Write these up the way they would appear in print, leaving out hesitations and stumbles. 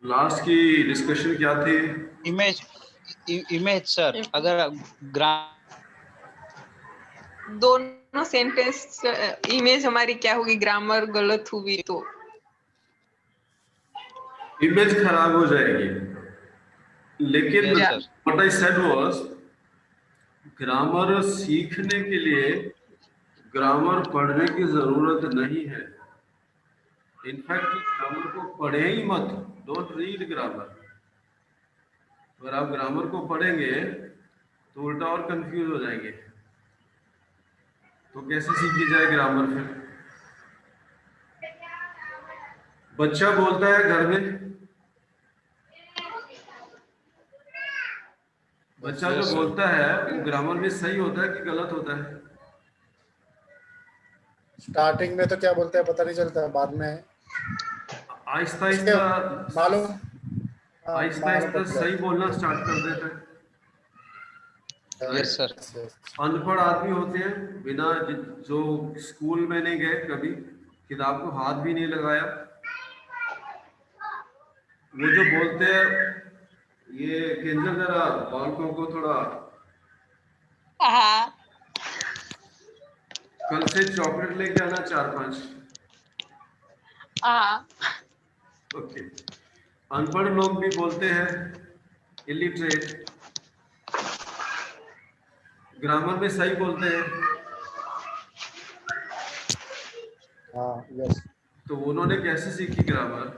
Last की discussion क्या थी? इमेज इमेज सर, अगर दोनों सेंटेंस इमेज हमारी क्या होगी, ग्रामर गलत हुई तो इमेज खराब हो जाएगी। लेकिन yes sir, what I said was grammar सीखने के लिए ग्रामर पढ़ने की जरूरत नहीं है। इनफैक्ट ग्रामर को पढ़े ही मत, डोंट रीड ग्रामर। अगर आप ग्रामर को पढ़ेंगे तो उल्टा और कंफ्यूज हो जाएंगे। तो कैसे सीखी जाए ग्रामर फिर? बच्चा बोलता है घर में, बच्चा जो यस सर। बोलता है वो ग्रामर में सही होता है कि गलत होता है? स्टार्टिंग में तो क्या बोलते हैं पता नहीं चलता, बाद में आहिस्ता उसके आहिस्ता मालूम, आहिस्ता मालूम आहिस्ता पड़ सही जाता बोलना स्टार्ट कर देता है। है। Yes sir. अनपढ़ आदमी होते हैं, बिना जो स्कूल में नहीं गए, कभी किताब को हाथ भी नहीं लगाया, वो जो बोलते हैं ये केंद्र जरा बालकों को थोड़ा हाँ कल से चॉकलेट लेके आना 4-5। हाँ ओके। अनपढ़ लोग भी बोलते हैं, इलिटरेट, ग्रामर में सही बोलते हैं। हाँ यस। तो उन्होंने कैसे सीखी ग्रामर?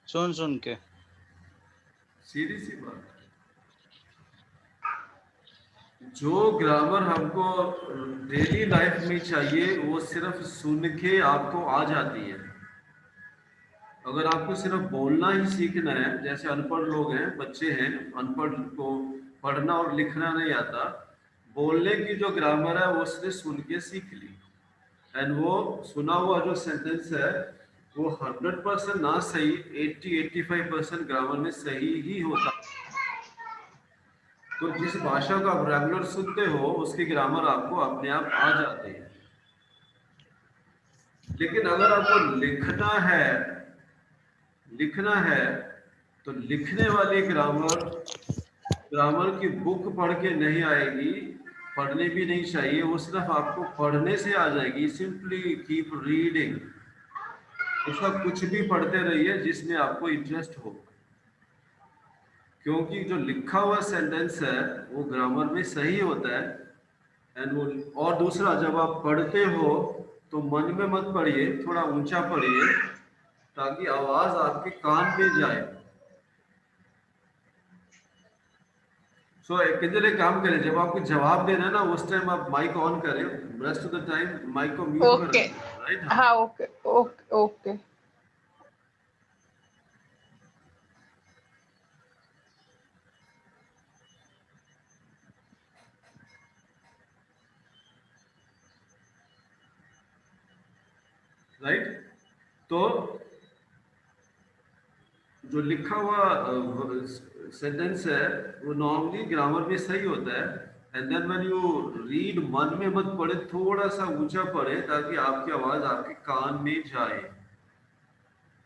सुन सुन के। सीधी सी बात। जो ग्रामर हमको डेली लाइफ में चाहिए वो सिर्फ सुन के आपको आ जाती है। अगर आपको सिर्फ बोलना ही सीखना है, जैसे अनपढ़ लोग हैं, बच्चे हैं, अनपढ़ को पढ़ना और लिखना नहीं आता, बोलने की जो ग्रामर है वो उसने सुन के सीख ली। एंड वो सुना हुआ जो सेंटेंस है वो 100% ना सही, 80-85% ग्रामर में सही ही होता। तो जिस भाषा को आप रेगुलर सुनते हो उसकी ग्रामर आपको अपने आप आ जाती है। लेकिन अगर आपको लिखना है तो लिखने वाली ग्रामर, ग्रामर की बुक पढ़ के नहीं आएगी, पढ़नी भी नहीं चाहिए, वो सिर्फ आपको पढ़ने से आ जाएगी। सिंपली कीप रीडिंग, उसका कुछ भी पढ़ते रहिए जिसमें आपको इंटरेस्ट हो, क्योंकि जो लिखा हुआ सेंटेंस है वो ग्रामर में सही होता है। एंड वो, और दूसरा, जब आप पढ़ते हो तो मन में मत पढ़िए, थोड़ा ऊंचा पढ़िए ताकि आवाज आपके कान में जाए। सो किधर एक काम करें, जब आपको जवाब देना है ना उस टाइम आप माइक ऑन करें, rest of the time mic को म्यूट कर ओके दें, राइट? हाँ ओके ओके ओके राइट। तो जो लिखा हुआ सेंटेंस है वो नॉर्मली ग्रामर में सही होता है। And then when you read, मन में मत पढ़े, थोड़ा सा ऊंचा पढ़े ताकि आपकी आवाज आपके कान में जाए।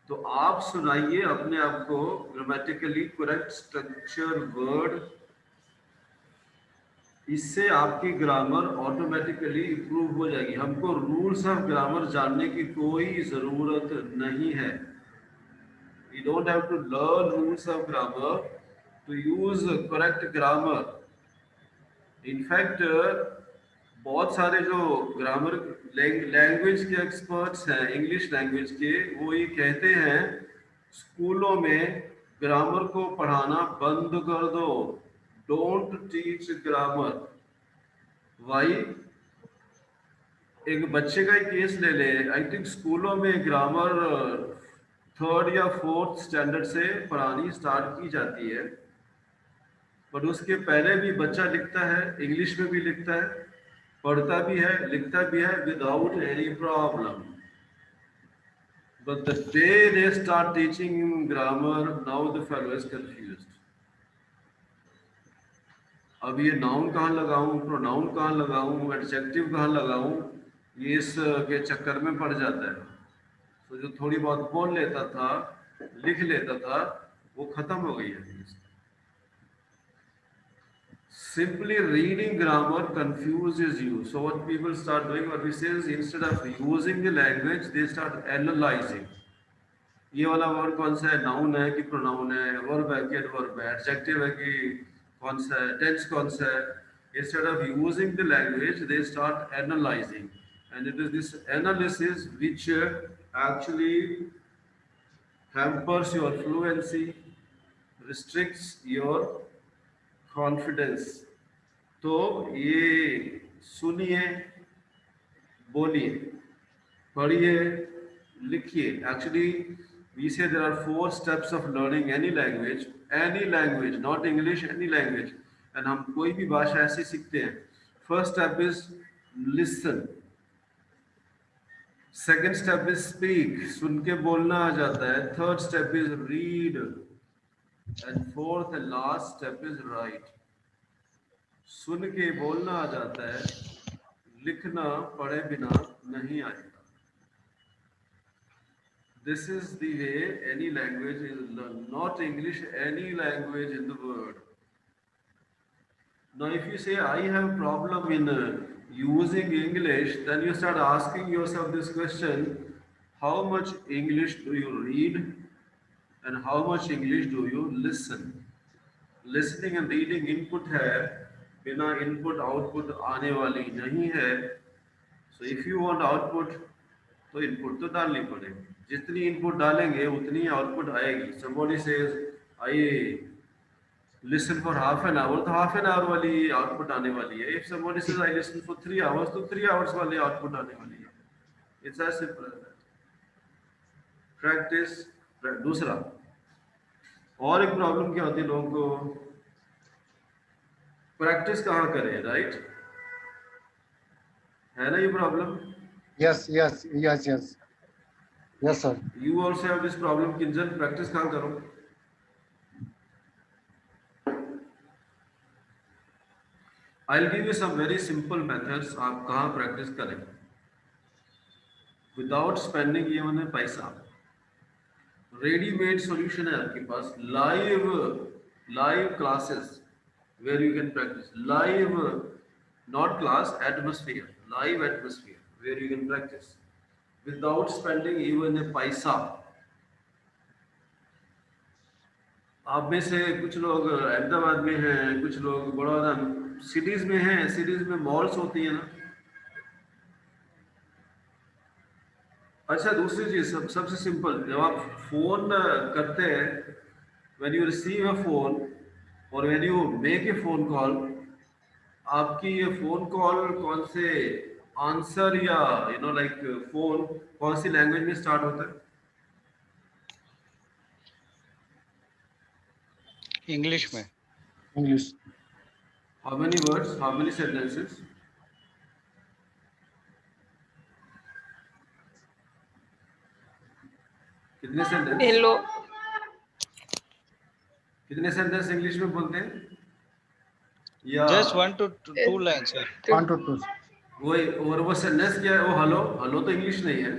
तो आप सुनाइए अपने आप को ग्रामेटिकली करेक्ट स्ट्रक्चर वर्ड, इससे आपकी ग्रामर ऑटोमेटिकली इंप्रूव हो जाएगी। हमको रूल्स ऑफ ग्रामर जानने की कोई जरूरत नहीं है। You don't have to learn rules of grammar to use correct grammar. In fact, बहुत सारे जो ग्रामर लैंग्वेज के एक्सपर्ट्स हैं, इंग्लिश लैंग्वेज के, वो ये कहते हैं स्कूलों में ग्रामर को पढ़ाना बंद कर दो, डोंट टीच ग्रामर। वाई? एक बच्चे का ही केस ले ले, आई थिंक स्कूलों में ग्रामर 3rd या 4th स्टैंडर्ड से पढ़ानी स्टार्ट की जाती है, पर उसके पहले भी बच्चा लिखता है, इंग्लिश में भी लिखता है, पढ़ता भी है, लिखता भी है without any problem. But the day they start teaching him grammar, now the fellow is confused. अब ये नाउन कहाँ लगाऊं, प्रोनाउन कहाँ लगाऊं, एडजेक्टिव कहाँ लगाऊं, ये इस के चक्कर में पड़ जाता है। तो जो थोड़ी बहुत बोल लेता था लिख लेता था वो खत्म हो गई है। Simply reading grammar confuses you. So what people start doing, what we say is, instead of using the language, they start analyzing. ये वाला वर्ड कौन सा है, नाउन है कि प्रोनाउन है, वर्ब है कि एडवर्ब है, एडजेक्टिव है कि कौन सा है, टेंस कौन सा है. Instead of using the language, they start analyzing, and it is this analysis which actually hampers your fluency, restricts your confidence. तो ये सुनिए, बोलिए, पढ़िए, लिखिए. Actually, we say there are 4 steps of learning any language, not English, any language. And हम कोई भी भाषा ऐसे सीखते हैं. First step is listen. Second step is speak. सुन के बोलना आ जाता है. Third step is read. And fourth and last step is write. सुन के बोलना आ जाता है, लिखना पढ़े बिना नहीं आएगा. This is the way any language is learned, not English, any language in the world. Now, if you say I have a problem in using English, then you start asking yourself this question: how much English do you read, and how much English do you listen? Listening and reading input है, बिना input output आने वाली नहीं है. So if you want output, तो input तो डालनी पड़ेगी. जितनी input डालेंगे उतनी output आएगी. Somebody says I listen for half an hour, तो half an hour वाली output आने वाली है. If somebody says I listen for 3 hours, तो 3 hours वाली output आने वाली है. It's as simple as that. Practice. दूसरा और एक प्रॉब्लम क्या होती है लोगों को, प्रैक्टिस कहाँ करें, राइट? है ना ये problem? Yes, sir. You also have this problem, Kinjal, practice कहाँ करो? I'll give you some very simple methods. आप कहाँ प्रैक्टिस करें without spending ये मैंने पैसा. रेडीमेड सॉल्यूशन है आपके पास. Live classes where you can practice. Live, not class, atmosphere. Live atmosphere where you can practice without spending even a paisa. आप में से कुछ लोग अहमदाबाद में हैं, कुछ लोग बड़ौदा सिटीज में हैं. सिटीज में मॉल्स होती है ना. अच्छा, दूसरी चीज सबसे सिंपल, जब आप फोन करते हैं, when you receive a phone or when you make a phone call, आपकी ये फोन कॉल कौन से आंसर या फोन कौन सी लैंग्वेज में स्टार्ट होता है? इंग्लिश में. English. How many words, how many sentences? कितने सेंटेंस? हेलो. कितने सेंटेंस इंग्लिश में बोलते हैं? या Just 1 to 2 lines, sir. 1 to 2. वो सेंटेंस क्या है? वो हेलो तो इंग्लिश नहीं है.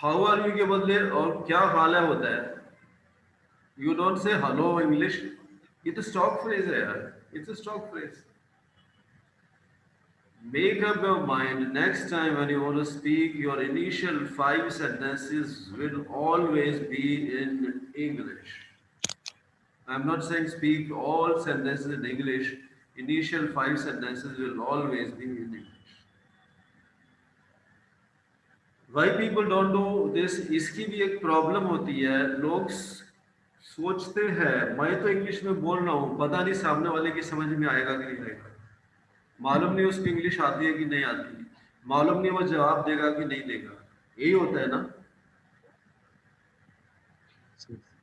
हाउ आर यू के बदले और क्या हाल है होता है. You don't say hello English. ये तो स्टॉक फ्रेज है यार. It's a stock phrase. Make up your mind, next time when you want to speak, your initial 5 sentences will always be in English. I'm not saying speak all sentences in English. Initial 5 sentences will always be in English. Why people don't do this? इसकी भी एक problem होती है. लोग सोचते हैं मैं तो इंग्लिश में बोल रहा हूँ, पता नहीं सामने वाले की समझ में आएगा कि नहीं आएगा. मालूम नहीं उसको इंग्लिश आती है कि नहीं आती, मालूम नहीं वो जवाब देगा कि नहीं देगा. यही होता है ना.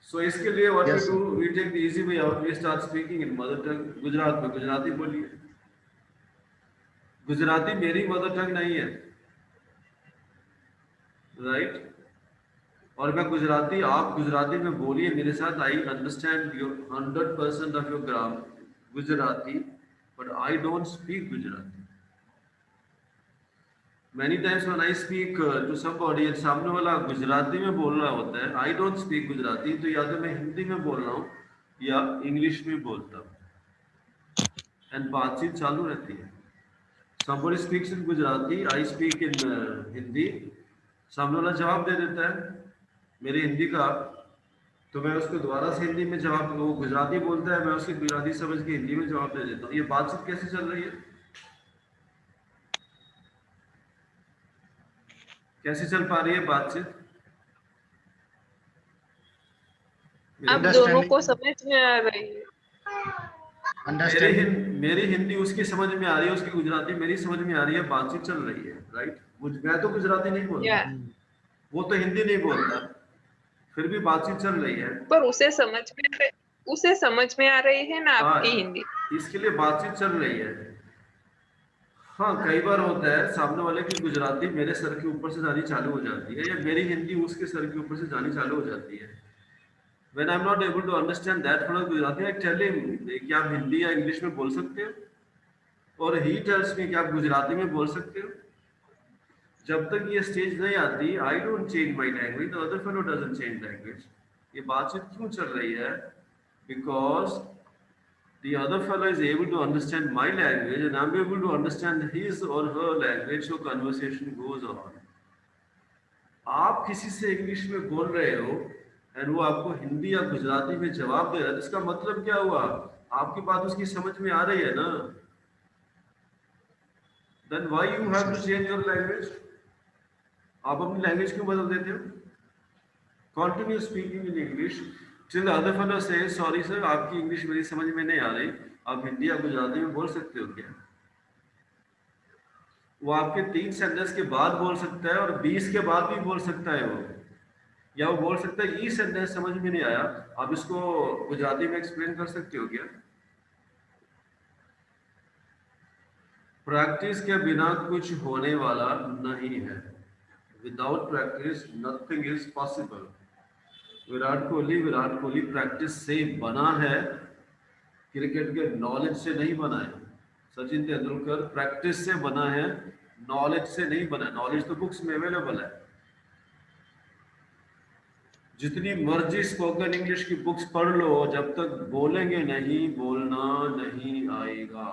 सो इसके लिए what we do, we take the easy way out. We start speaking in mother tongue. Gujarat में गुजराती बोलिए. गुजराती मेरी मदर टंग नहीं है, राइट? और मैं गुजराती, आप गुजराती में बोलिए मेरे साथ. I understand your 100% of your Gujarati, but I don't speak Gujarati. Many times when I speak to somebody and सामने वाला गुजराती में बोल रहा होता है, I don't speak गुजराती, तो या तो मैं हिंदी में बोल रहा हूँ या इंग्लिश में बोलता हूँ, एंड बातचीत चालू रहती है. Somebody speaks in Gujarati, I speak in Hindi, सामने वाला जवाब दे देता है मेरे हिंदी का, तो मैं उसको दोबारा से हिंदी में जवाब, वो गुजराती बोलता है, मैं उसकी गुजराती समझ के हिंदी में जवाब दे देता हूँ. ये बातचीत कैसे चल रही है? कैसे चल पा रही है बातचीत? आप दोनों को समझ में आ रही है. मेरी हिंदी उसकी समझ में आ रही है, उसकी गुजराती मेरी समझ में आ रही है, बातचीत चल रही है, राइट. मैं तो गुजराती नहीं बोलता, या वो तो हिंदी नहीं बोलता, फिर भी बातचीत चल रही है. पर उसे समझ में आ रही है ना आपकी हिंदी. इसके लिए बातचीत चल रही है. हाँ, कई बार होता है सामने वाले की गुजराती मेरे सर के ऊपर से जानी चालू हो जाती है, या मेरी हिंदी उसके सर के ऊपर से जानी चालू हो जाती है. When I'm not able to understand that from Gujarati, I tell him कि आप हिंदी या इंग्लिश में बोल सकते हो, और he tells me कि आप गुजराती में बोल सकते हो. जब तक ये स्टेज नहीं आती, I don't change my language, the other fellow doesn't change language. ये बातचीत क्यों चल रही है? Because the other fellow is able to understand my language and I'm able to understand his or her language, so conversation goes on. आप किसी से English में बोल रहे हो एंड वो आपको हिंदी या गुजराती में जवाब दे रहा है, इसका मतलब क्या हुआ? आपकी बात उसकी समझ में आ रही है ना? Then why you have to change your language? आप अपनी लैंग्वेज क्यों बदल देते हो? Continue speaking in English till the other fellow says, sorry sir, आपकी इंग्लिश मेरी समझ में नहीं आ रही, आप हिंदी या गुजराती में बोल सकते हो क्या? वो आपके 3 सेंटेंस के बाद बोल सकता है और 20 के बाद भी बोल सकता है वो, या वो बोल सकता है ये सेंटेंस समझ में नहीं आया, आप इसको गुजराती में एक्सप्लेन कर सकते हो क्या? प्रैक्टिस के बिना कुछ होने वाला नहीं है. Without practice nothing is possible. Virat Kohli practice से बना है, क्रिकेट के नॉलेज से नहीं बना है. सचिन तेंदुलकर प्रैक्टिस से बना है, नॉलेज से नहीं बना. नॉलेज तो बुक्स में अवेलेबल है. जितनी मर्जी स्पोकन इंग्लिश की बुक्स पढ़ लो, जब तक बोलेंगे नहीं, बोलना नहीं आएगा.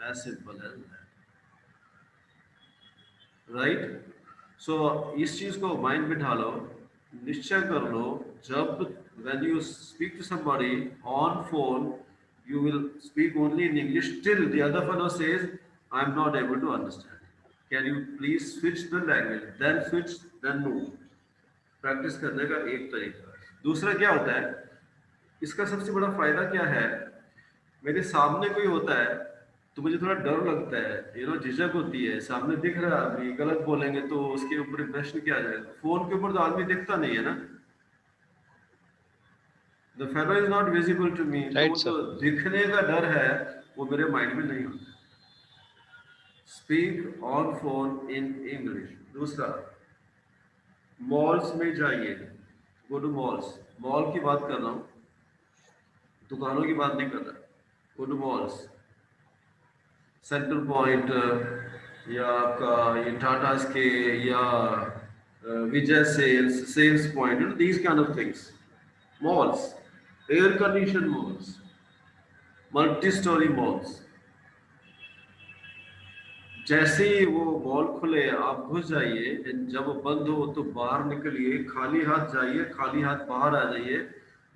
As simple as that, right. So इस चीज को माइंड में ढालो, निश्चय कर लो, जब when you speak to somebody on phone, you will speak only in English till the other fellow says, I am not able to understand. Can you please switch the language? Then switch, then move. Practice करने का एक तरीका. दूसरा क्या होता है, इसका सबसे बड़ा फायदा क्या है? मेरे सामने कोई होता है तो मुझे थोड़ा डर लगता है, झिझक होती है. सामने दिख रहा है आदमी, गलत बोलेंगे तो उसके ऊपर इम्प्रेशन क्या आ जाएगा. फोन के ऊपर तो आदमी दिखता नहीं है ना, The fellow is not visible to me. Right, तो दिखने का डर है, वो मेरे माइंड में नहीं होता. Speak on phone in English. दूसरा, मॉल्स में जाइए, गो टू मॉल्स. मॉल की बात कर रहा हूँ, दुकानों की बात नहीं कर रहा. Go to malls, central point या आपका ये टाटा स्के या Vijay sales point, these kind of things. Malls, air condition malls, multi storey malls. जैसे ही वो मॉल खुले आप घुस जाइए, जब वो बंद हो तो बाहर निकलिए, खाली हाथ जाइए, खाली हाथ बाहर आ जाइए.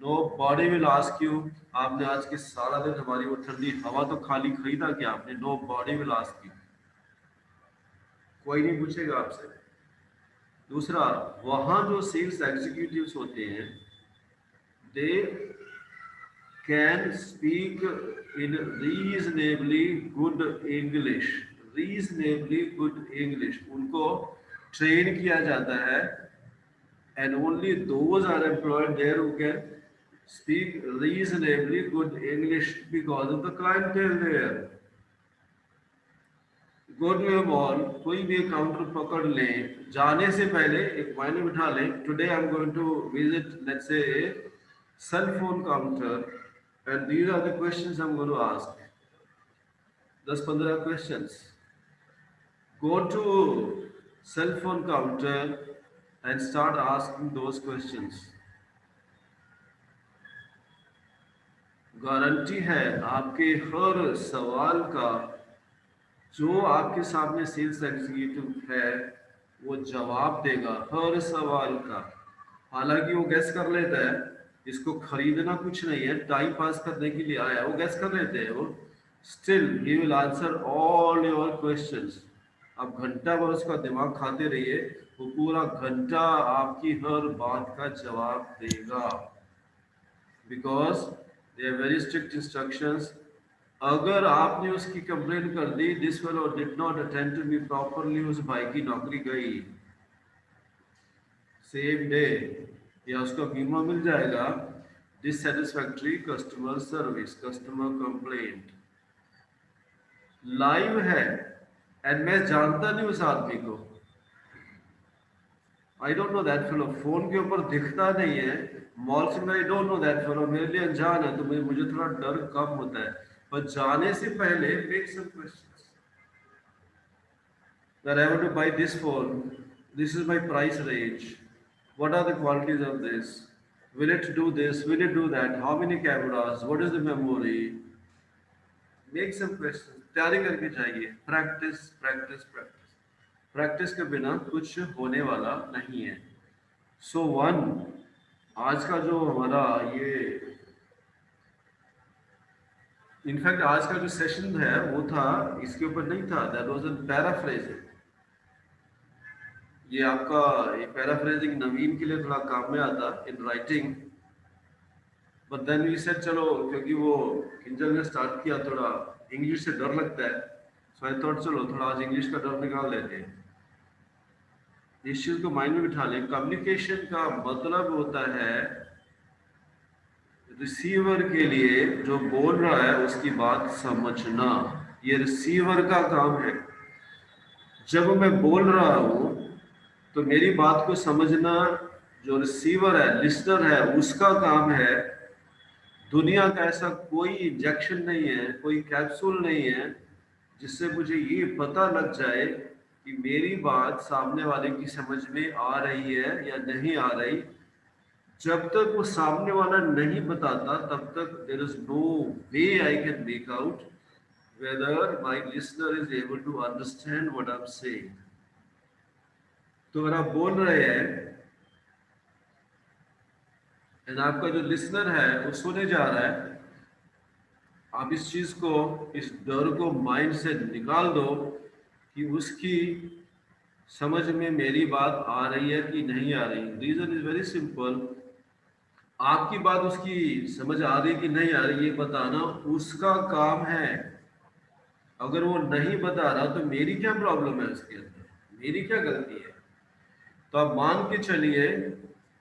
Nobody will ask you, आपने आज के सारा दिन हमारी वो ठंडी हवा तो खाली खरीदा क्या आपने? Nobody will ask you, कोई नहीं पूछेगा आपसे. दूसरा, वहां जो सेल्स एग्जीक्यूटिव्स होते हैं, they can speak in reasonably good English. Reasonably good English उनको ट्रेन किया जाता है, and only those are employed there who can speak reasonably good English because of the clientele there. Go to a mall, कोई भी counter पकड़ लें, जाने से पहले एक मायने बिठा लें, today I am going to visit let's say cell phone counter and these are the questions I'm going to ask. 10-15 questions. go to cell phone counter and start asking those questions. Guarantee है आपके हर सवाल का जो आपके सामने sales executive है वो जवाब देगा हर सवाल का। हालांकि वो गैस कर लेता है, इसको खरीदना कुछ नहीं है, टाइम पास करने के लिए आया, वो गैस कर लेते हैं, वो still he will answer all your questions. आप घंटा भर उसका दिमाग खाते रहिए, वो पूरा घंटा आपकी हर बात का जवाब देगा, because they are very strict instructions. अगर आपने उसकी कंप्लेन कर दी, this fellow did not attend to me properly, उस भाई की नौकरी गई सेम डे, या उसका बीमा मिल जाएगा dissatisfactory customer service, customer complaint. Live है एंड मैं जानता नहीं उस आदमी को, I don't know that fellow, phone के ऊपर दिखता नहीं है, मॉल से मैं I don't know that fellow, मेरे लिए अनजान है, तो मुझे थोड़ा डर कम होता है। पर जाने से पहले make some questions that I want to buy this phone, this is my price range, what are the qualities of this, will it do this, will it do that, how many cameras, what is the memory, make some questions, तैयारी करके जाइए। Practice practice practice, practice के बिना कुछ होने वाला नहीं है। सो वन, आज का जो हमारा ये इनफैक्ट आज का जो सेशन है वो था, इसके ऊपर नहीं था, दैट वाज अ पैराफ्रेजिंग। ये आपका ये पैराफ्रेजिंग नवीन के लिए थोड़ा काम में आता in writing, but then we said चलो, क्योंकि वो किंजल ने स्टार्ट किया, थोड़ा इंग्लिश से डर लगता है, सो आई थॉट चलो थोड़ा आज इंग्लिश का डर निकाल लेते हैं, इस चीज को माइंड में बिठा लें। कम्युनिकेशन का मतलब होता है रिसीवर के लिए जो बोल रहा है उसकी बात समझना, ये रिसीवर का काम है। जब मैं बोल रहा हूं तो मेरी बात को समझना जो रिसीवर है, लिसनर है, उसका काम है। दुनिया का ऐसा कोई इंजेक्शन नहीं है, कोई कैप्सूल नहीं है जिससे मुझे ये पता लग जाए कि मेरी बात सामने वाले की समझ में आ रही है या नहीं आ रही। जब तक वो सामने वाला नहीं बताता तब तक there is no way I can make out whether my listener is able to understand what I am saying. तो अगर आप बोल रहे हैं एंड आपका जो लिसनर है वो सुने जा रहा है, आप इस चीज को, इस डर को माइंड से निकाल दो कि उसकी समझ में मेरी बात आ रही है कि नहीं आ रही। रीजन इज वेरी सिंपल, आपकी बात उसकी समझ आ रही कि नहीं आ रही ये बताना उसका काम है। अगर वो नहीं बता रहा तो मेरी क्या प्रॉब्लम है उसके अंदर, मेरी क्या गलती है? तो आप मान के चलिए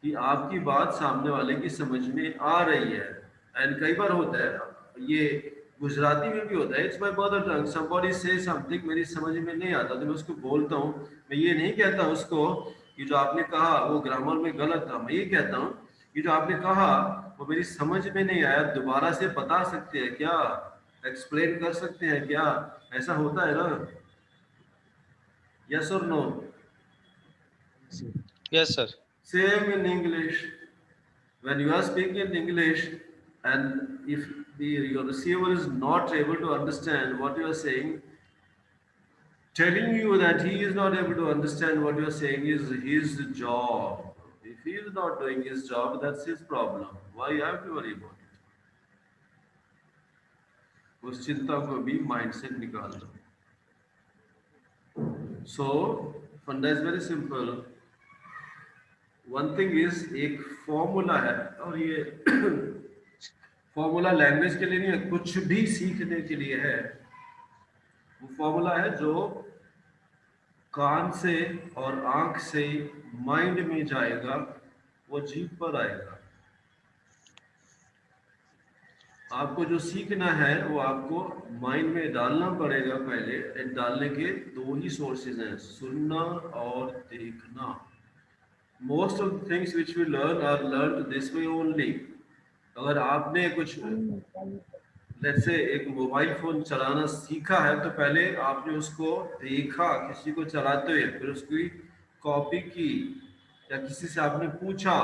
कि आपकी बात सामने वाले की समझ में आ रही है। एंड कई बार होता है, ये गुजराती में भी होता है, it's my mother tongue, somebody से समथिंग मेरी समझ में नहीं आता तो मैं उसको बोलता हूँ। मैं ये नहीं कहता उसको कि जो आपने कहा वो ग्रामर में गलत था, मैं ये कहता हूँ कि जो आपने कहा वो मेरी समझ में नहीं आया, दोबारा से बता सकते हैं क्या, एक्सप्लेन कर सकते हैं क्या? ऐसा होता है ना, यस और no? Yes, sir. Same in English. When you are speaking in English, and if your receiver is not able to understand what you are saying, telling you that he is not able to understand what you are saying is his job. If he is not doing his job, that's his problem. Why you have to worry about it? उस चिंता को भी mind से निकाल दो। So, फंडा is very simple. One thing is, एक formula है, और ये फॉर्मूला लैंग्वेज के लिए नहीं है, कुछ भी सीखने के लिए है। वो फॉर्मूला है जो कान से और आंख से माइंड में जाएगा, वो जीभ पर आएगा। आपको जो सीखना है वो आपको माइंड में डालना पड़ेगा पहले। डालने के दो ही सोर्सेज हैं, सुनना और देखना। Most of the things which we learn are learned this way only. अगर आपने कुछ लेट्स से एक मोबाइल फोन चलाना सीखा है तो पहले आपने उसको देखा किसी को चलाते हुए, फिर उसकी कॉपी की, या किसी से आपने पूछा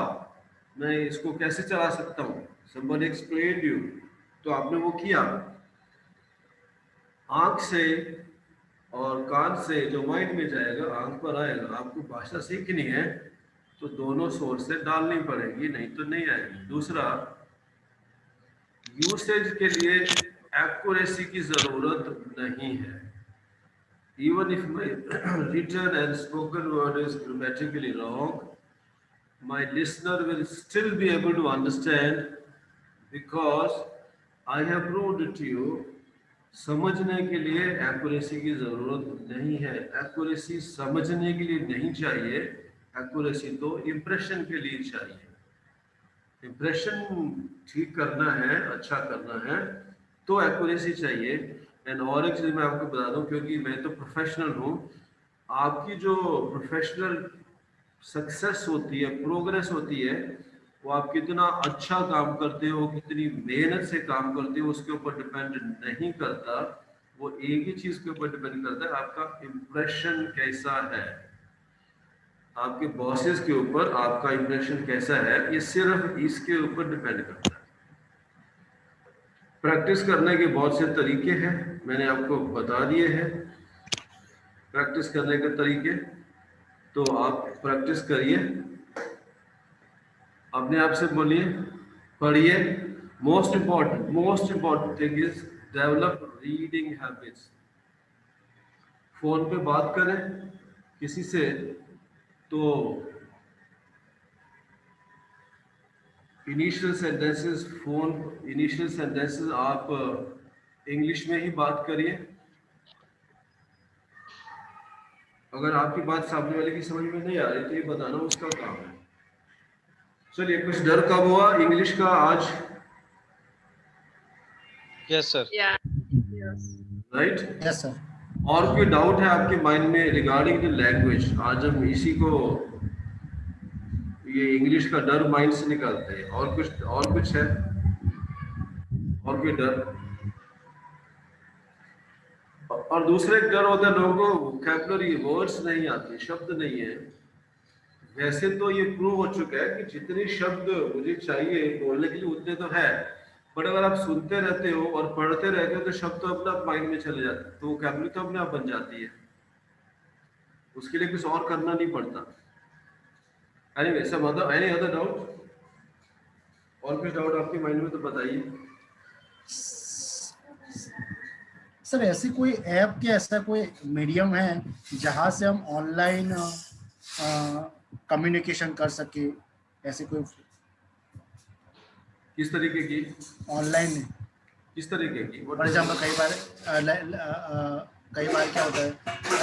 मैं इसको कैसे चला सकता हूँ, somebody explained you, तो आपने वो किया। आंख से और कान से जो माइंड में जाएगा आंख पर आएगा। आपको भाषा सीखनी है तो दोनों सोर्स से डालनी पड़ेगी, नहीं तो नहीं आएगी। दूसरा, यूसेज के लिए एक्यूरेसी की जरूरत नहीं है। Even if my written and spoken word is grammatically wrong, my listener will still be able to understand because I have proved it to you। समझने के लिए एक्यूरेसी की जरूरत नहीं है। एक्यूरेसी समझने के लिए नहीं चाहिए, एक्यूरेसी तो इम्प्रेशन के लिए चाहिए। इम्प्रेशन ठीक करना है, अच्छा करना है तो एक्यूरेसी चाहिए। एंड और एक चीज मैं आपको बता दूं, क्योंकि मैं तो प्रोफेशनल हूँ, आपकी जो प्रोफेशनल सक्सेस होती है, प्रोग्रेस होती है, वो आप कितना अच्छा काम करते हो, कितनी मेहनत से काम करते हो, उसके ऊपर डिपेंड नहीं करता। वो एक ही चीज के ऊपर डिपेंड करता है, आपका इम्प्रेशन कैसा है। आपके बॉसेस के ऊपर आपका इम्प्रेशन कैसा है, ये सिर्फ इसके ऊपर डिपेंड करता है। प्रैक्टिस करने के बहुत से तरीके हैं, मैंने आपको बता दिए हैं प्रैक्टिस करने के तरीके। तो आप प्रैक्टिस करिए, अपने आप से बोलिए, पढ़िए। Most important thing is develop reading habits. Phone पे बात करें किसी से तो इनिशियल सेंटेंसेस आप इंग्लिश में ही बात करिए। अगर आपकी बात सामने वाले की समझ में नहीं आ रही तो ये बताना उसका काम है। चलिए, कुछ डर कब हुआ इंग्लिश का आज? Yes, sir. Yeah. Yes. Right? Yes sir. और कोई डाउट है आपके माइंड में रिगार्डिंग द लैंग्वेज? आज हम इसी को, ये इंग्लिश का डर माइंड से निकालते हैं। और कुछ है? और कोई डर? और दूसरे एक डर होता है लोगों को वोकैबुलरी, वर्ड्स नहीं आते, शब्द नहीं है। वैसे तो ये प्रूव हो चुका है कि जितने शब्द मुझे चाहिए बोलने के लिए उतने तो है, बट अगर आप सुनते रहते हो और पढ़ते रहते हो तो शब्द तो अपने आप माइंड में चले जाते हैं, तो वोकैबुलरी तो अपने आप बन जाती है, उसके लिए कुछ और करना नहीं पड़ता। Anyway, any other doubt? और कुछ डाउट आपके माइंड में तो बताइए। सर ऐसी कोई ऐप के, ऐसा कोई मीडियम है जहाँ से हम ऑनलाइन कम्युनिकेशन कर सके? ऐसे कोई किस तरीके की? ऑनलाइन, किस तरीके की? फॉर एग्जाम्पल कई बार क्या होता है,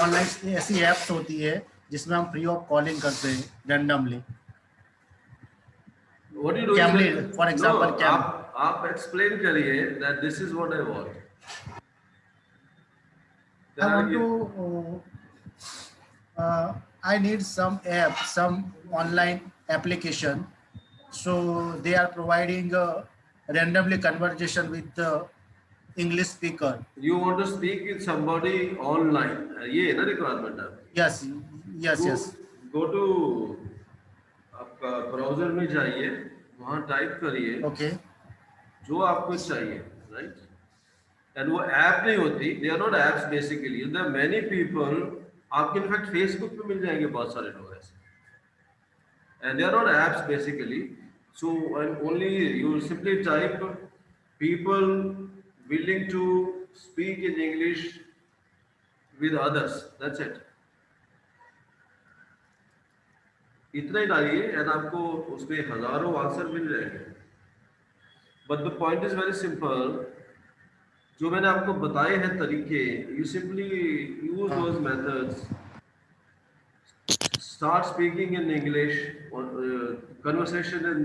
ऑनलाइन ऐसी ऐप्स होती है जिसमें हम फ्री ऑफ कॉलिंग करते हैं randomly. What do you do? Camly, for example, No, Camly. आप explain करिए that this is what I want. I want to I need some app, some online application, so they are providing randomly conversation with the English speaker. You want to speak with somebody online? ये है ना requirement आपकी? Yes. Go to आपका browser में जाइए, वहाँ type करिए Okay. जो आपको चाहिए, right? एंड वो ऐप नहीं होती, they are not apps basically. There are many people, आपके इनफैक्ट फेसबुक पे मिल जाएंगे बहुत सारे लोग ऐसे, and they are not apps basically. So only you simply type people willing to speak in English with others, that's it. इतना ही डालिए एंड आपको उसमें हजारों आंसर मिल जाएंगे। But the point is very simple, जो मैंने आपको बताए हैं तरीके, you simply use those methods. Start speaking in English, conversation in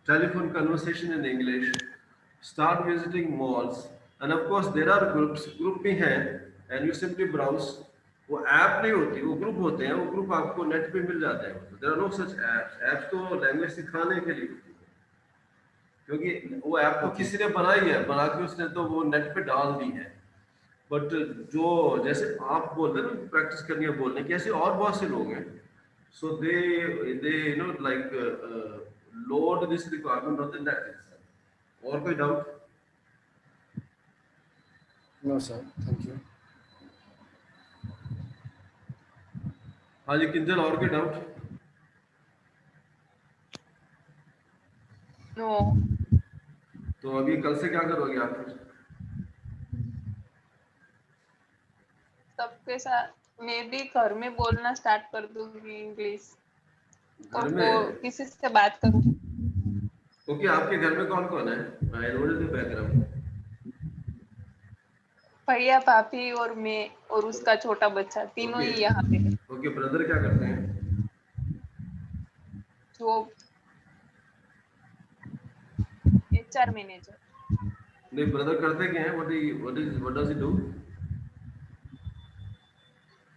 telephone conversation in English, start visiting malls, and of course there are group भी हैं, एंड यू सिंपली ब्राउज। वो app नहीं होती, वो ग्रुप होते हैं, वो ग्रुप आपको नेट पे मिल जाते हैं। There are no such apps. Apps तो लैंग्वेज सिखाने के लिए होती है, क्योंकि वो ऐप तो किसी ने बनाई है, बना के उसने तो वो नेट पे डाल दी है। बट जो जैसे आप बोलते हैं ना प्रैक्टिस करनी है बोलने की, ऐसे और बहुत से लोग हैं, so they you know like load this requirement on the net itself. और कोई डाउट? No, sir. Thank you. हाँ जी किंजल, और कोई डाउट? नो। तो अभी कल से क्या करोगे आप फिर? सबके साथ मैं भी घर में बोलना स्टार्ट कर दूंगी इंग्लिश, घर और में? वो किसी से बात करूँ। ओके, आपके घर में कौन कौन है? I know the background. भैया, भाभी और मैं और उसका छोटा बच्चा, तीनों ही यहाँ पे है। ओके, ब्रदर क्या करते हैं? जो HR मैनेजर। नहीं, ब्रदर करते क्या है? What does he do?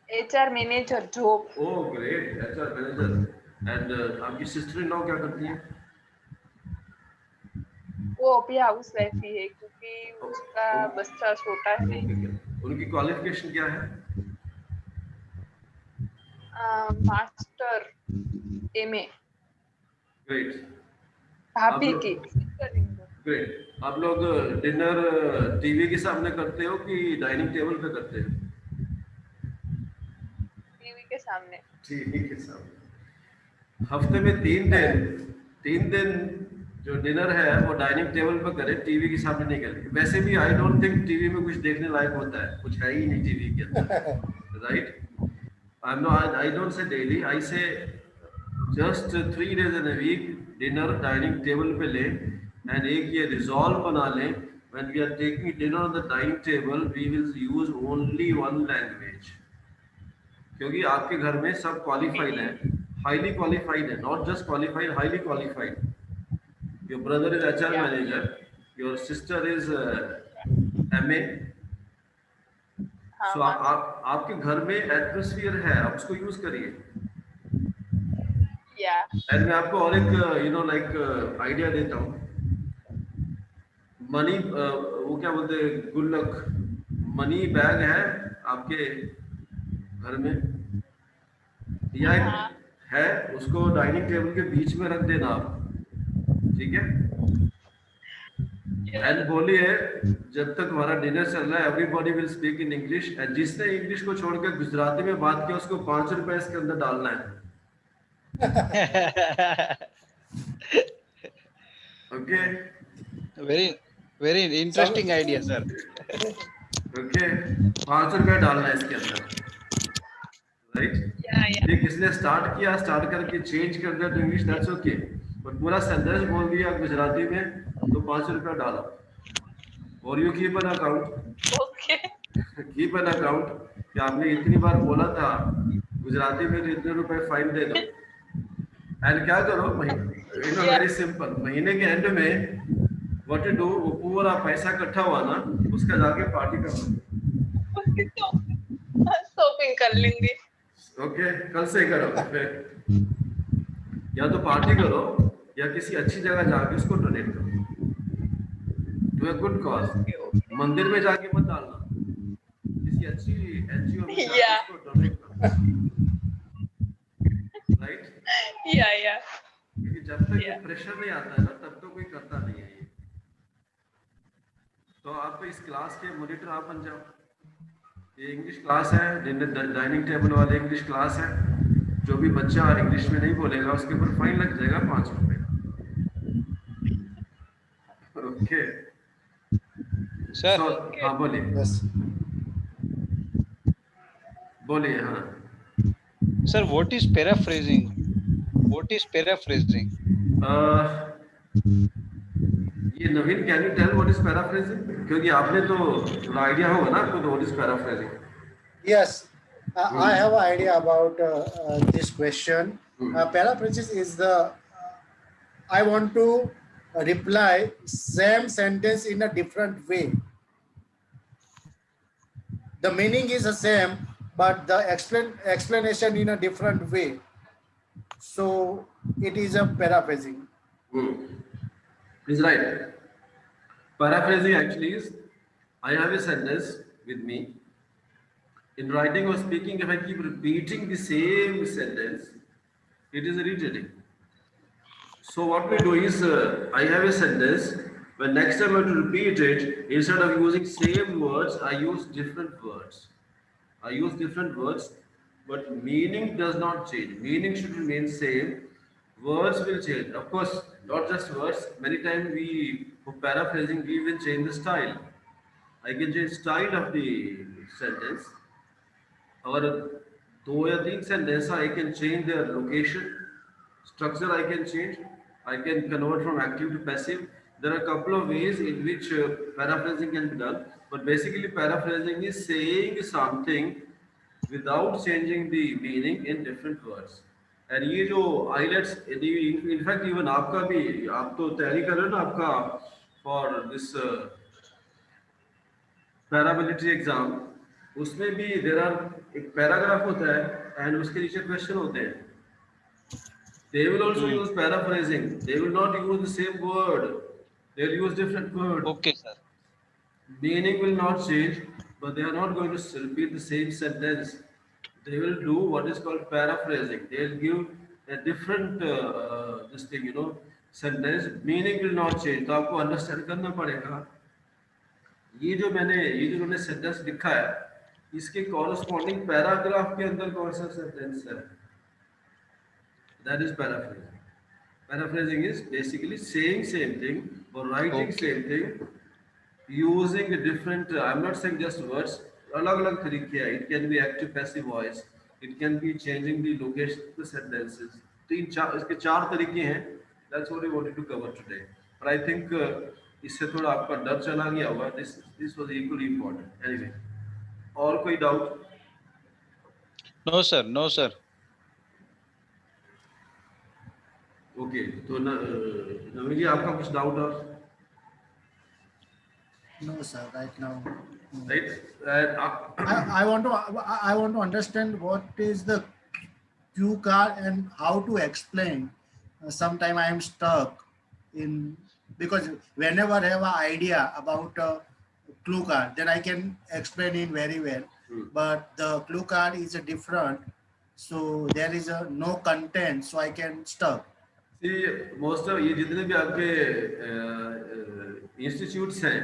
HR manager job. Oh great, HR manager. And आपकी सिस्टर इन लॉ क्या करती है? वो अभी हाउस वाइफ ही है क्योंकि उसका बच्चा छोटा है। उनकी क्वालिफिकेशन क्या है? Master MA। ग्रेट। भाभी आप की ग्रेट। आप लोग डिनर टीवी के सामने करते हो कि डाइनिंग टेबल पे करते हो? टीवी के सामने। टीवी के सामने। हफ्ते में 3 दिन जो डिनर है वो डाइनिंग टेबल पर करे, टीवी के सामने नहीं करे। वैसे भी आई डोंट थिंक टीवी में कुछ देखने लायक होता है, कुछ है ही नहीं टीवी के अंदर, right? I don't say daily, I say just 3 days in a week dinner dining table पे ले, एंड एक ये रिजॉल्व बना लें, when we are taking dinner on the dining table we will use only one language, क्योंकि आपके घर में सब क्वालिफाइड है, हाईली क्वालिफाइड है, not just qualified, highly qualified. Your brother is HR manager, your sister is MA। सो आपके घर में एटमॉस्फेयर है, आप उसको यूज करिए। एंड मैं आपको और एक यू नो लाइक आइडिया देता हूँ। मनी वो क्या बोलते हैं, गुल्लक, मनी बैग है आपके घर में या है, उसको डाइनिंग टेबल के बीच में रख देना आप, ठीक है? एंड बोलिए जब तक हमारा डिनर चल रहा है everybody will speak in English, and जिसने इंग्लिश को छोड़कर गुजराती में बात किया उसको 5 रुपए इसके अंदर डालना है। Okay, very interesting idea, sir. Okay, 5 रुपए डालना है इसके अंदर, राइट? ये किसने स्टार्ट किया, स्टार्ट करके चेंज कर दिया तो इंग्लिश, दैट्स ओके, बट पूरा सेंटेंस बोल दिया गुजराती में तो 5 रुपया डालो, और you keep an account. Okay. Keep an account कि आपने इतनी बार बोला था गुजराती में, इतने रुपए फाइन दे दो। एंड क्या करो, यू नो वेरी सिंपल, महीने के एंड में व्हाट यू डू, वो पूरा पैसा इकट्ठा हुआ ना, उसका जाके पार्टी करो, शॉपिंग कर लेंगे। ओके? कल से करो फिर, या तो पार्टी करो या किसी अच्छी जगह जाके उसको डोनेट करो टू अ गुड कॉज। मंदिर में जाके मत डालना, किसी अच्छी NGO में जाके उसको डोनेट करो, राइट? या क्योंकि जब तक ये प्रेशर नहीं आता है ना तब तो कोई करता नहीं है ये। तो आप इस क्लास के मॉनिटर आप बन जाओ। ये इंग्लिश क्लास है, डाइनिंग टेबल वाले इंग्लिश क्लास है, जो भी बच्चा इंग्लिश में नहीं बोलेगा उसके ऊपर फाइन लग जाएगा 5 रुपए। ओके सर, हाँ बोलिए। Yes. बोलिए। हाँ sir, what is paraphrasing? What is paraphrasing? ये Naveen, can you tell what is paraphrasing? क्योंकि आपने तो थोड़ा आइडिया होगा ना आपको, what is paraphrasing? Yes, I have an idea about this question. Paraphrases is the I want to reply same sentence in a different way. The meaning is the same, but the explanation in a different way. So it is a paraphrasing. is right. Paraphrasing actually is, I have a sentence with me. In writing or speaking, if I keep repeating the same sentence, it is irritating. So what we do is, I have a sentence. When next time I have to repeat it, instead of using same words, I use different words. I use different words, but meaning does not change. Meaning should remain same. Words will change. Of course, not just words. Many times we, for paraphrasing, we even change the style. I can change style of the sentence. Or दो या तीन sentence, I can change their location, structure I can change. I can convert from active to passive. There are a couple of ways in which paraphrasing can be done. But basically, paraphrasing is saying something without changing the meaning in different words. And ये जो IELTS, in fact even आपका भी, आप तो तैयारी कर रहे हो ना आपका for this पैरामिलिट्री एग्जाम, उसमें भी देर आर एक पैराग्राफ होता है एंड उसके नीचे क्वेश्चन होते हैं. They will also use paraphrasing. They will not use the same word. They will use different word. Okay, sir. Meaning will not change, but they are not going to repeat the same sentence. They will do what is called paraphrasing. They will give a different this thing, sentence. Meaning will not change. तो आपको understand करना पड़ेगा. ये जो उन्होंने sentence लिखा है, इसके कॉरेस्पॉन्डिंग पैराग्राफ के अंदर कौन सा सेंटेंस है, that is paraphrasing. Paraphrasing is basically saying same thing और writing same thing using different, I am not saying just words, अलग अलग तरीके हैं. It can be active passive voice, it can be changing the location of the sentences. तीन चार इसके चार तरीके हैं. That's what we wanted to cover today. But I think इससे थोड़ा आपका डर चला गया होगा. This was equally important. Anyway, और कोई डाउट? No sir, no sir. Okay, तो नवीन जी आपका कुछ डाउट और? No, sir. Right now. No. Right. I want to understand what is the cue card and how to explain. Sometime I am stuck in, because whenever I have an idea about a clue card, then I can explain it very well. But the clue card is a different, so there is a no content, so I can stuck. See, most of ये जितने भी आपके institutes हैं,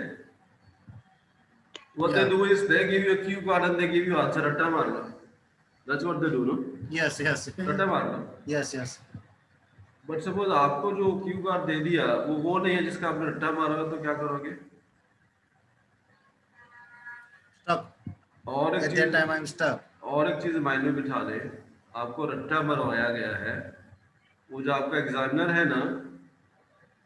what they do is they give you a cue card and they give you answer. रट्टा मार लो. That's what they do, no? Yes. रट्टा मार लो. Yes. But suppose आपको जो क्यू कार्ड दे दिया वो नहीं है जिसका आपने रट्टा मारा हो, तो क्या करोगे? Stuck. और At that time I am stuck. और एक चीज माइंड में बिठा ले, आपको रट्टा मरवाया गया है. वो जो आपका एग्जामिनर है ना,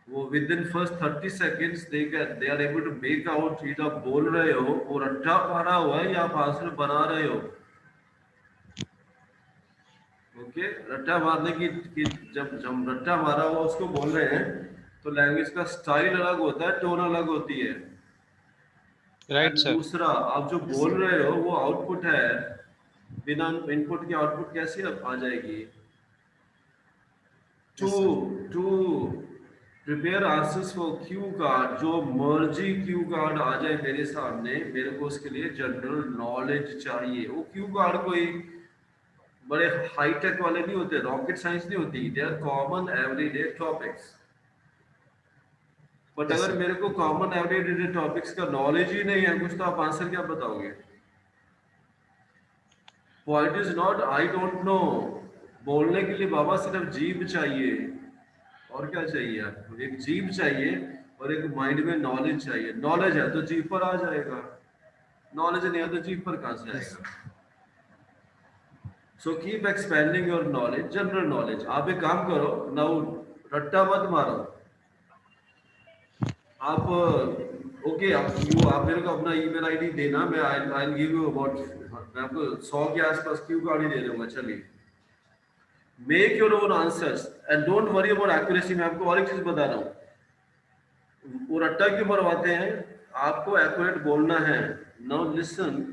वो within first 30 seconds they are able to make out ये आप बोल रहे हो वो रट्टा मारा हुआ है या आप आंसर बना रहे हो. ओके, रट्टा मारने की जब रट्टा मारा हुआ उसको बोल रहे हैं तो लैंग्वेज का स्टाइल अलग होता है, टोन अलग होती है. Right sir. दूसरा, आप जो बोल रहे हो वो आउटपुट है, बिना इनपुट के आउटपुट कैसे आ जाएगी? To prepare answers for Q card, जो मर्जी क्यू कार्ड आ जाए मेरे सामने, मेरे को उसके लिए जनरल नॉलेज चाहिए. वो क्यू कार्ड कोई बड़े हाईटेक वाले नहीं होते, रॉकेट साइंस नहीं होती. They are common everyday topics. But अगर मेरे को कॉमन एवरीडे टॉपिक्स का नॉलेज ही नहीं है कुछ, तो आप आंसर क्या बताओगे? Point is not I don't know. बोलने के लिए बाबा सिर्फ जीभ चाहिए. और क्या चाहिए आपको? एक जीभ चाहिए और एक माइंड में नॉलेज चाहिए. नॉलेज है तो जीभ पर आ जाएगा, नॉलेज नहीं है तो जीभ पर कहां से आएगा? So keep expanding your knowledge, general knowledge. आप एक काम करो, now रट्टा मत मारो. आप ओके, आप मेरे को अपना ईमेल आईडी देना, मैं I'll give you about, मैं आपको 100 के आसपास क्यू कार्ड ही दे दूंगा. चलिए, make your own answers and don't worry about accuracy. मैं आपको और एक चीज बता रहा हूँ, वो रट्टा क्यों मरवाते हैं? आपको एक्यूरेट बोलना है. नाउ लिसन,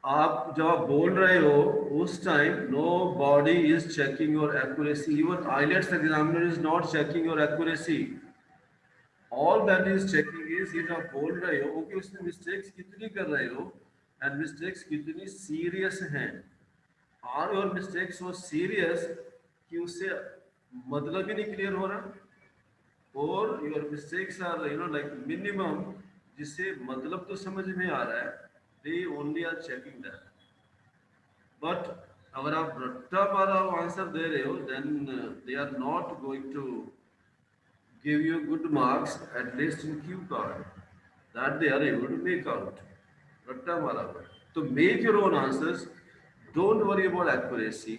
आप जब आप बोल रहे हो उस time nobody is checking your accuracy. Even IELTS examiner is not checking your accuracy. all that is checking is ये जो आप बोल रहे हो कि उसने मिस्टेक्स कितनी कर रहे हो एंड मिस्टेक्स कितनी सीरियस हैं. Are your mistakes so serious कि उससे मतलब ही नहीं क्लियर हो रहा, और your mistakes are like minimum जिससे मतलब तो समझ में आ रहा है. They only are checking that. But अगर आप रट्टा मारा आंसर दे रहे हो then they are not going to give you good marks at least in Q card that they are able to make out. Ratta mara hua. So make your own answers. Don't worry about accuracy.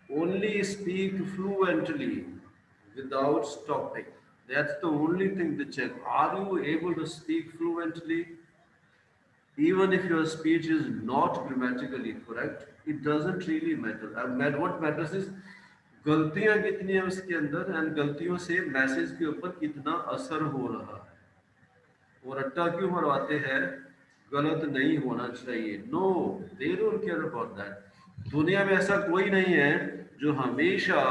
Only speak fluently without stopping. That's the only thing to check. Are you able to speak fluently? Even if your speech is not grammatically correct, it doesn't really matter. What matters is गलतियां कितनी है उसके अंदर and गलतियों से message के ऊपर कितना असर हो रहा है. वो रट्टा क्यों मरवाते हैं? गलत नहीं होना चाहिए. No, they don't care about that. दुनिया में ऐसा कोई नहीं है जो हमेशा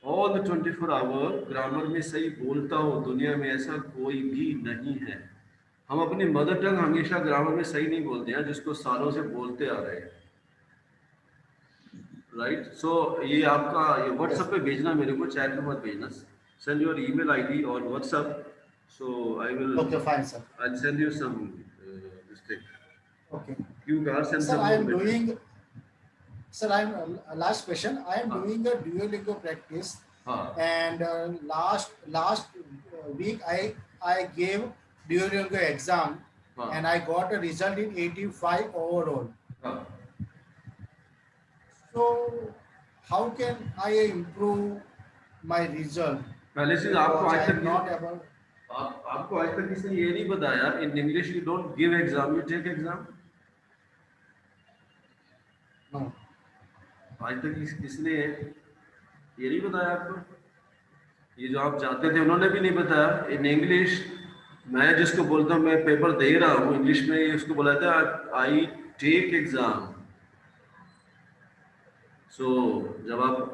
ऑल द 24 आवर ग्रामर में सही बोलता हो. दुनिया में ऐसा कोई भी नहीं है. हम अपनी मदर टंग हमेशा ग्रामर में सही नहीं बोलते हैं, जिसको सालों से बोलते आ रहे हैं. राइट. सो ये आपका ये व्हाट्सएप पे भेजना, मेरे को चैट में मत भेजना. सेंड योर ईमेल आईडी और WhatsApp. So I will Okay, fine, sir. I send you some mistake. Okay. You guys send Sir, some I am more doing. Sir, I am last question. I am हाँ. doing a Duolingo practice, हाँ and last week I gave Duolingo exam, हाँ and I got a result in 85 overall. हाँ. So, how can I improve my result? पहले से आपको Because आज I am तक not able. आपको आज तक किसी ने ये नहीं बताया in English you don't give exam, you take exam? No. आज तक किसने ये नहीं बताया आपको? ये जो आप चाहते थे उन्होंने भी नहीं बताया. इन इंग्लिश मैं जिसको बोलता हूँ मैं पेपर दे रहा हूँ इंग्लिश में, उसको बोला था आई टेक एग्जाम. सो जब आप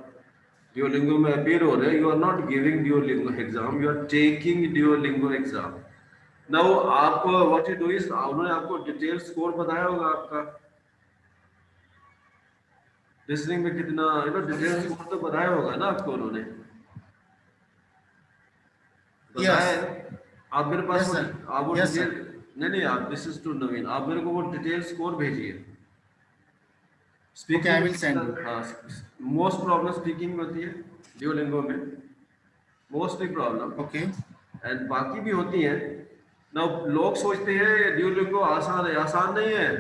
Duolingo में अपीयर हो रहे हैं, you are not giving Duolingo exam, you are taking Duolingo exam. Now आप व्हाट यू डू इज, उन्होंने आपको डिटेल स्कोर बताया होगा आपका लिसनिंग में कितना, डिटेल स्कोर तो बताया होगा ना आपको उन्होंने? बताया है? आप मेरे पास Yes, sir. आप वो Yes, sir. डिटेल नहीं आप दिस इज टू नवीन, आप मेरे को वो डिटेल स्कोर भेजिए. Okay, I will send you. हाँ, मोस्ट प्रॉब्लम स्पीकिंग में होती है Duolingo में, मोस्टली प्रॉब्लम. Okay. एंड बाकी भी होती हैं ना. लोग सोचते हैं Duolingo आसान है. आसान नहीं है.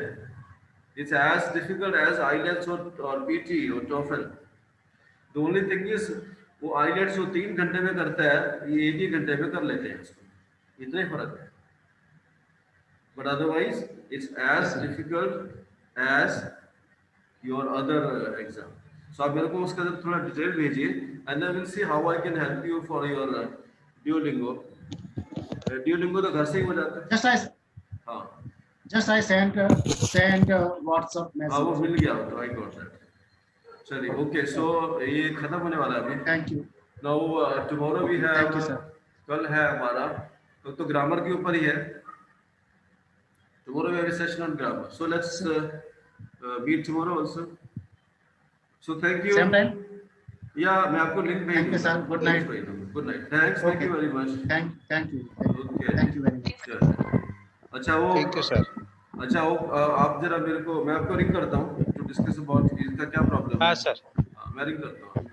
It's as difficult as IELTS और पीटी और TOEFL. The only thing is वो आईलेट्स जो 3 घंटे में करता है, ये 1 ही घंटे में कर लेते हैं इसको. इतना ही फर्क है. But otherwise it's as difficult as your other exam. So आप मेरे को उसका थोड़ा डिटेल भेजिए and I will see how I can help you for your Duolingo. Duolingo तो घर से ही हो जाता है. हाँ Just I sent WhatsApp हाँ वो message. मिल गया तो आई गॉट दैट. चलिए ओके. सो ये खत्म होने वाला है अभी. Thank you. Now tomorrow we have, Thank you, sir. कल है हमारा तो ग्रामर के ऊपर ही है. Tomorrow we have a session on grammar. So let's meet tomorrow also. So thank you. Same time. या मैं आपको लिंक भेज Thank you, sir. Good night. Good night. Thanks. Thank Okay. You very much. Thank you. Okay. Thank you very much. अच्छा वो thank you sir. अच्छा वो आप जरा मेरे को, मैं आपको रिंग करता हूँ टू डिस्कस अबाउट इसका क्या प्रॉब्लम है. हाँ सर. मैं रिंग करता हूँ.